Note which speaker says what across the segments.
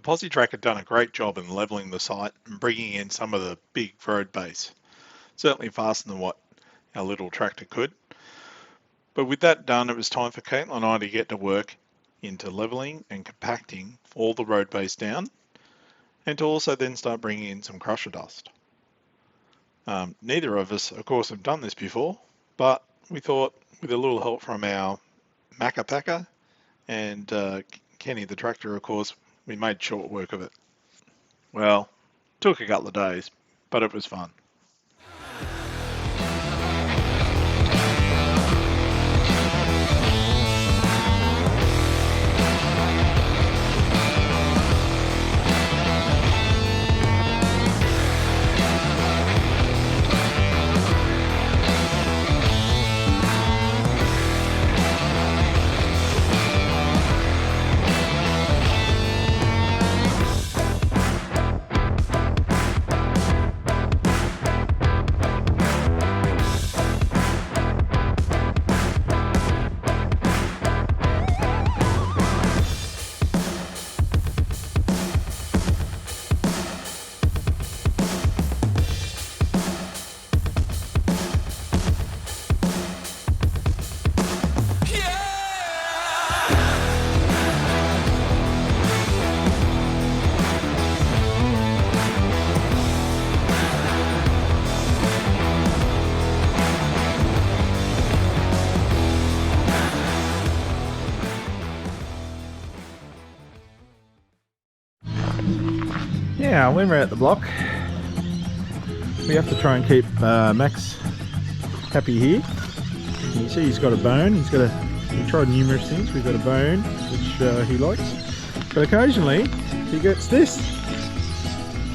Speaker 1: PosiTrack had done a great job in levelling the site and bringing in some of the big road base, certainly faster than what our little tractor could. But with that done, it was time for Caitlin and I to get to work into levelling and compacting all the road base down, and to also then start bringing in some crusher dust. Neither of us, of course, have done this before, but we thought with a little help from our Macca Packer and Kenny the tractor, of course, we made short work of it. Well, took a couple of days, but it was fun.
Speaker 2: Yeah, when we're at the block, we have to try and keep Max happy here. You see he's got a bone. We tried numerous things. We've got a bone, which he likes. But occasionally, he gets this.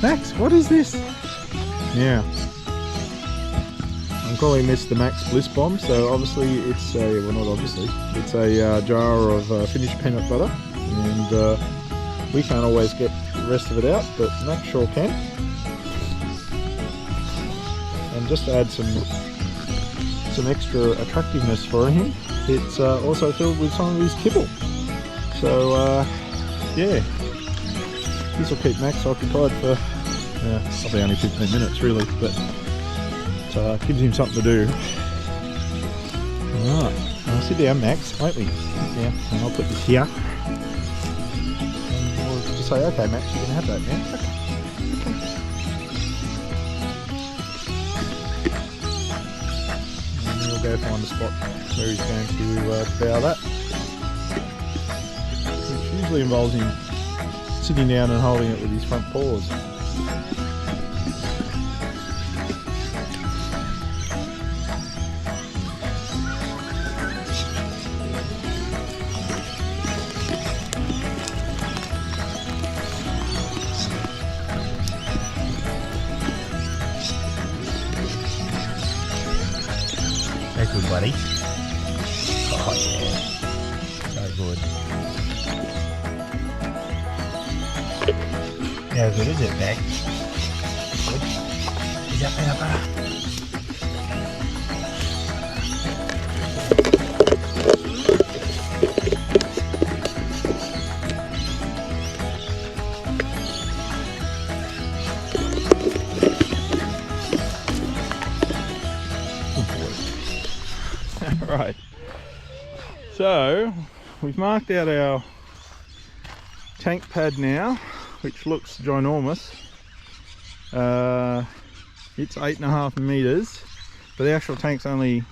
Speaker 2: Max, what is this? Yeah. I'm calling this the Max Bliss Bomb. So obviously it's a, well, not obviously, it's a jar of finished peanut butter. And we can't always get the rest of it out, but Max sure can. And just to add some extra attractiveness for him, it's also filled with some of his kibble. So yeah, this will keep Max occupied for probably only 15 minutes really, but it gives him something to do. Alright, I'll sit down, Max, won't we? Yeah, and I'll put this here. Say, okay, Max, you can have that now. Okay. And then we'll go find a spot where he's going to devour that. Which usually involves him sitting down and holding it with his front paws.
Speaker 3: Good, buddy. Oh yeah, so good. How good is it, Mac? Good. Is that peanut butter?
Speaker 2: Right, so we've marked out our tank pad now, which looks ginormous. It's 8.5 meters, but the actual tank's only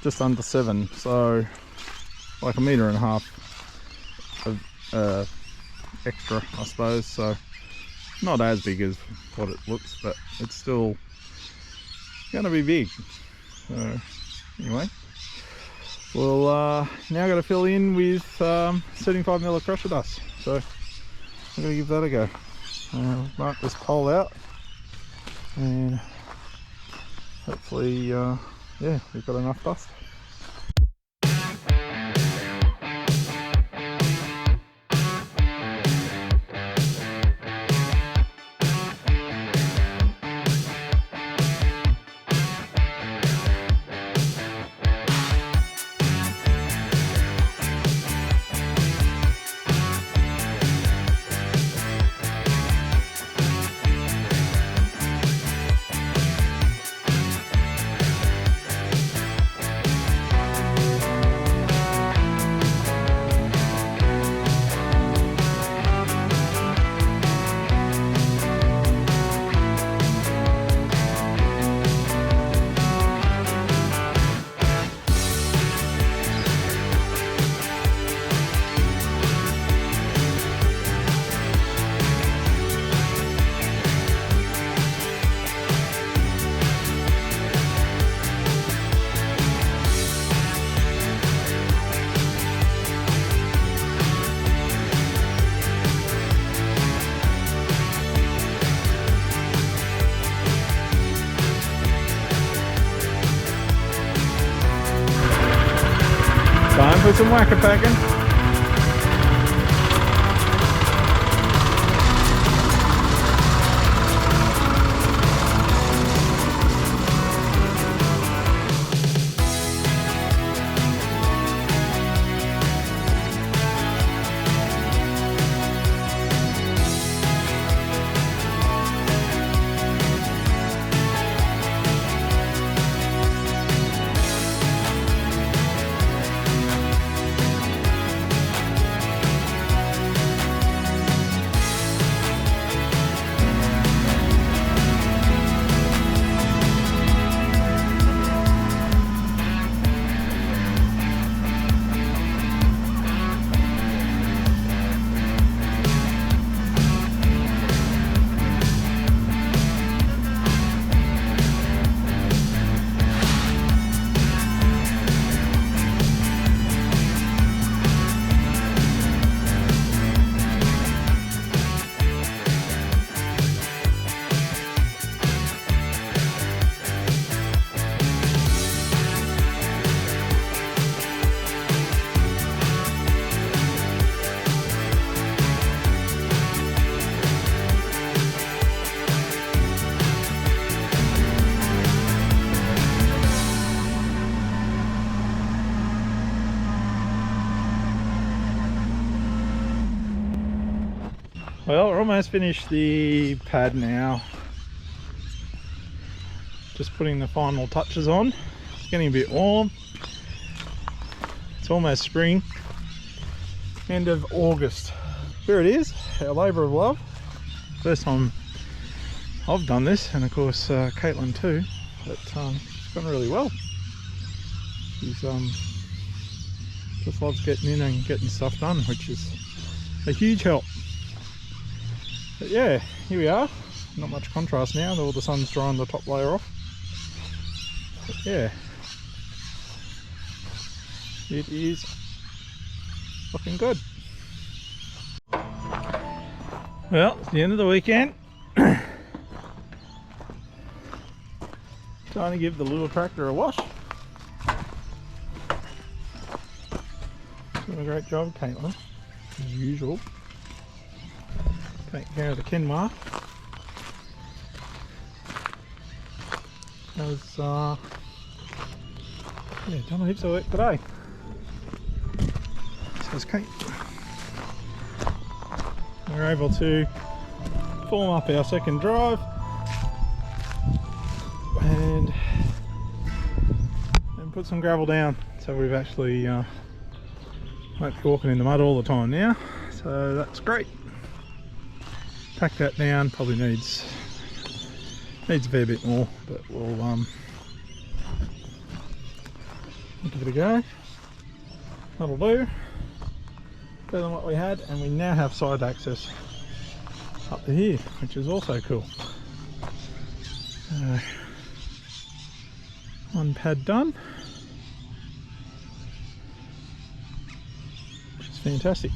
Speaker 2: just under 7, so like 1.5 meters of extra, I suppose. So not as big as what it looks, but it's still gonna be big. So anyway, we'll now got to fill in with 75mm crusher dust, so I'm going to give that a go. Mark this pole out, and hopefully yeah, we've got enough dust. some whacker packing. Well, we're almost finished the pad now. Just putting the final touches on. It's getting a bit warm. It's almost spring. End of August. Here it is, our labour of love. First time I've done this, and of course Caitlin too. But it's gone really well. She's just loves getting in and getting stuff done, which is a huge help. But yeah, here we are. Not much contrast now, though the sun's drying the top layer off. But yeah, it is looking good. Well, it's the end of the weekend. Time to give the little tractor a wash. Doing a great job, Caitlin, as usual. Take care of the Kenmar. Has yeah, done a heaps of work today. So it's Kate. We're able to form up our second drive and put some gravel down. So we've actually won't be walking in the mud all the time now. So that's great. Pack that down, probably needs a fair bit more, but we'll give it a go. That'll do. Better than what we had, and we now have side access up to here, which is also cool. One pad done, which is fantastic.